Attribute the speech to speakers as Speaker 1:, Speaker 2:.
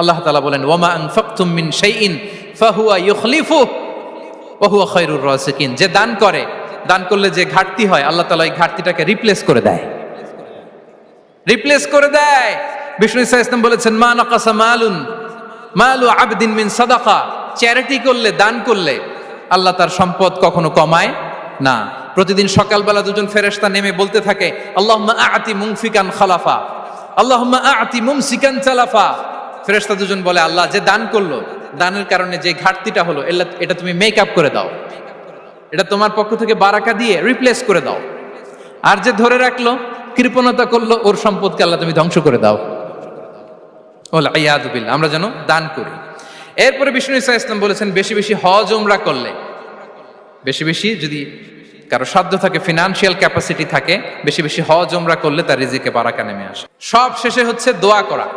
Speaker 1: আল্লাহ তাআলা বলেন ওয়ামা আনফাকতুম মিন শাইইন ফাহুয়া ইউখলিফুহু ওয়া হুয়া খায়রুর রাসিকিন। যে দান করে, দান করলে যে ঘাটতি হয় আল্লাহ তাআলা এই ঘাটতিটাকে রিপ্লেস করে দেয়, রিপ্লেস করে দেয়। বিষ্ণু ইসা ইসলাম বলেছেন মা নাকাসা মালু আবদিন মিন সাদাকা। চ্যারিটি করলে, দান করলে আল্লাহ তার সম্পদ কখনো কমায় না। প্রতিদিন সকালবেলা দুজন ফেরেশতা নেমে বলতে থাকে আল্লাহুম্মা আ'তি মুনফিকান খালাফা, আল্লাহুম্মা আ'তি মুমসিকান চালাফা। ফেরেশতা দুজন বলে আল্লাহ যে দান করলো, দানের কারণে যে ঘাটতিটা হলো এটা তুমি মেক আপ করে দাও, এটা তোমার পক্ষ থেকে বারাকা দিয়ে রিপ্লেস করে দাও। আর যে ধরে রাখলো, কৃপণতা করলো, ওর সম্পদকে আল্লাহ তুমি ধ্বংস করে দাও। ওয়াল ইয়াদু বিল্লাহ। আমরা যেন দান করি। এরপরে বিষ্ণু ইসা ইসলাম বলেছেন বেশি বেশি হজ উমরা করলে, বেশি বেশি যদি কারো সাধ্য থাকে, ফিনান্সিয়াল ক্যাপাসিটি থাকে, বেশি বেশি হজ উমরা করলে তার রিজিকে বারাকা নেমে আসে। সব শেষে হচ্ছে দোয়া করা।